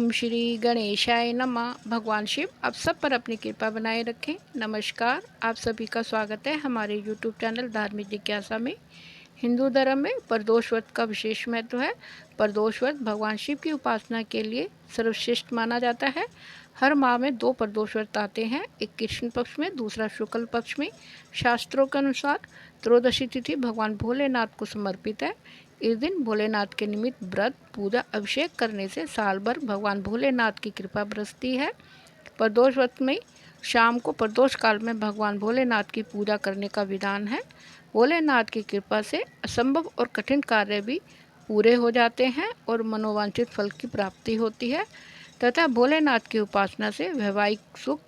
ओम श्री गणेशाय नमः। भगवान शिव आप सब पर अपनी कृपा बनाए रखें। नमस्कार, आप सभी का स्वागत है हमारे YouTube चैनल धार्मिक जिज्ञासा में। हिंदू धर्म में प्रदोष व्रत का विशेष महत्व है। प्रदोष व्रत भगवान शिव की उपासना के लिए सर्वश्रेष्ठ माना जाता है। हर माह में 2 प्रदोष व्रत आते हैं, एक कृष्ण पक्ष में, दूसरा शुक्ल पक्ष में। शास्त्रों के अनुसार त्रयोदशी तिथि भगवान भोलेनाथ को समर्पित है। इस दिन भोलेनाथ के निमित्त व्रत, पूजा, अभिषेक करने से साल भर भगवान भोलेनाथ की कृपा बरसती है। प्रदोष व्रत में शाम को प्रदोष काल में भगवान भोलेनाथ की पूजा करने का विधान है। भोलेनाथ की कृपा से असंभव और कठिन कार्य भी पूरे हो जाते हैं और मनोवांछित फल की प्राप्ति होती है तथा भोलेनाथ की उपासना से वैवाहिक सुख,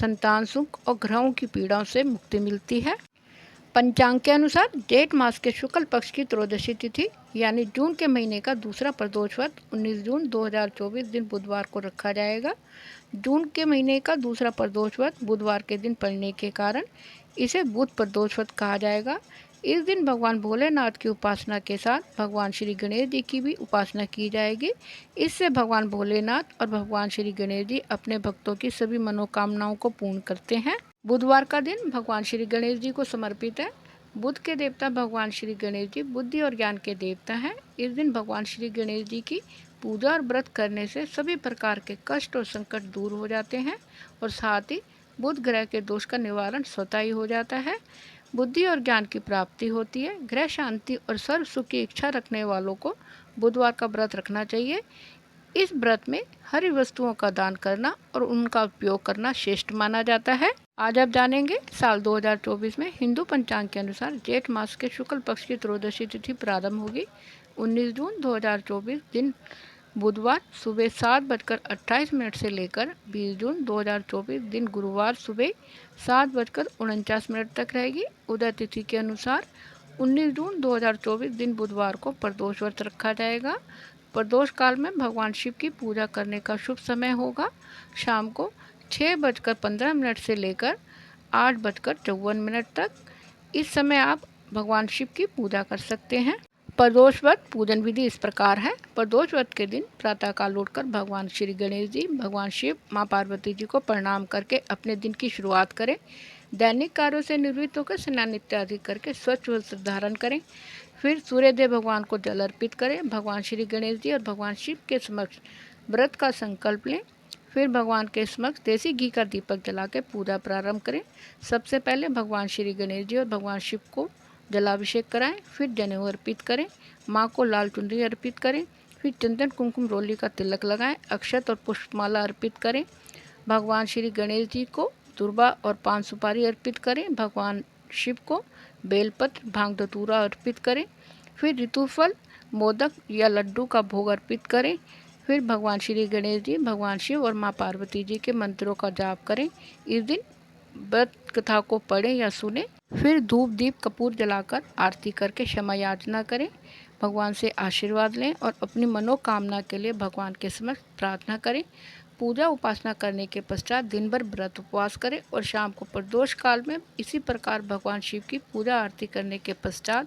संतान सुख और ग्रहों की पीड़ाओं से मुक्ति मिलती है। पंचांग के अनुसार जेठ मास के शुक्ल पक्ष की त्रयोदशी तिथि यानी जून के महीने का दूसरा प्रदोष व्रत 19 जून 2024 दिन बुधवार को रखा जाएगा। जून के महीने का दूसरा प्रदोष व्रत बुधवार के दिन पड़ने के कारण इसे बुध प्रदोष व्रत कहा जाएगा। इस दिन भगवान भोलेनाथ की उपासना के साथ भगवान श्री गणेश जी की भी उपासना की जाएगी। इससे भगवान भोलेनाथ और भगवान श्री गणेश जी अपने भक्तों की सभी मनोकामनाओं को पूर्ण करते हैं। बुधवार का दिन भगवान श्री गणेश जी को समर्पित है। बुध के देवता भगवान श्री गणेश जी बुद्धि और ज्ञान के देवता हैं। इस दिन भगवान श्री गणेश जी की पूजा और व्रत करने से सभी प्रकार के कष्ट और संकट दूर हो जाते हैं और साथ ही बुध ग्रह के दोष का निवारण स्वतः ही हो जाता है। बुद्धि और ज्ञान की प्राप्ति होती है। ग्रह शांति और सर्व सुख की इच्छा रखने वालों को बुधवार का व्रत रखना चाहिए। इस व्रत में हरी वस्तुओं का दान करना और उनका उपयोग करना श्रेष्ठ माना जाता है। आज आप जानेंगे साल 2024 में हिंदू पंचांग के अनुसार जेठ मास के शुक्ल पक्ष की त्रयोदशी तिथि प्रारंभ होगी 19 जून 2024 दिन बुधवार सुबह 7:28 से लेकर 20 जून 2024 दिन गुरुवार सुबह 7:49 तक रहेगी। उदय तिथि के अनुसार 19 जून 2024 दिन बुधवार को प्रदोष व्रत रखा जाएगा। प्रदोष काल में भगवान शिव की पूजा करने का शुभ समय होगा शाम को 6:15 से लेकर 8:54 तक। इस समय आप भगवान शिव की पूजा कर सकते हैं। प्रदोष व्रत पूजन विधि इस प्रकार है। प्रदोष व्रत के दिन प्रातःकाल उठकर भगवान श्री गणेश जी, भगवान शिव, माँ पार्वती जी को प्रणाम करके अपने दिन की शुरुआत करें। दैनिक कार्यों से निवृत्त होकर स्नान इत्यादि करके स्वच्छ वस्त्र धारण करें। फिर सूर्यदेव भगवान को जल अर्पित करें। भगवान श्री गणेश जी और भगवान शिव के समक्ष व्रत का संकल्प लें। फिर भगवान के समक्ष देसी घी का दीपक जला के पूजा प्रारंभ करें। सबसे पहले भगवान श्री गणेश जी और भगवान शिव को जलाभिषेक कराएं, फिर जनेऊ अर्पित करें, माँ को लाल चुनरी अर्पित करें, फिर चंदन कुमकुम रोली का तिलक लगाएं, अक्षत और पुष्पमाला अर्पित करें। भगवान श्री गणेश जी को दुर्वा और पान सुपारी अर्पित करें। भगवान शिव को बेलपत्र, भांग धतूरा अर्पित करें। फिर ऋतुफल, मोदक या लड्डू का भोग अर्पित करें। फिर भगवान श्री गणेश जी, भगवान शिव और माँ पार्वती जी के मंत्रों का जाप करें। इस दिन व्रत कथा को पढ़ें या सुने। फिर धूप दीप कपूर जलाकर आरती करके क्षमा याचना करें। भगवान से आशीर्वाद लें और अपनी मनोकामना के लिए भगवान के समक्ष प्रार्थना करें। पूजा उपासना करने के पश्चात दिन भर व्रत उपवास करें और शाम को प्रदोष काल में इसी प्रकार भगवान शिव की पूजा आरती करने के पश्चात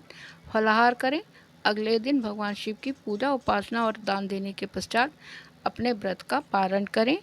फलाहार करें। अगले दिन भगवान शिव की पूजा उपासना और दान देने के पश्चात अपने व्रत का पारण करें।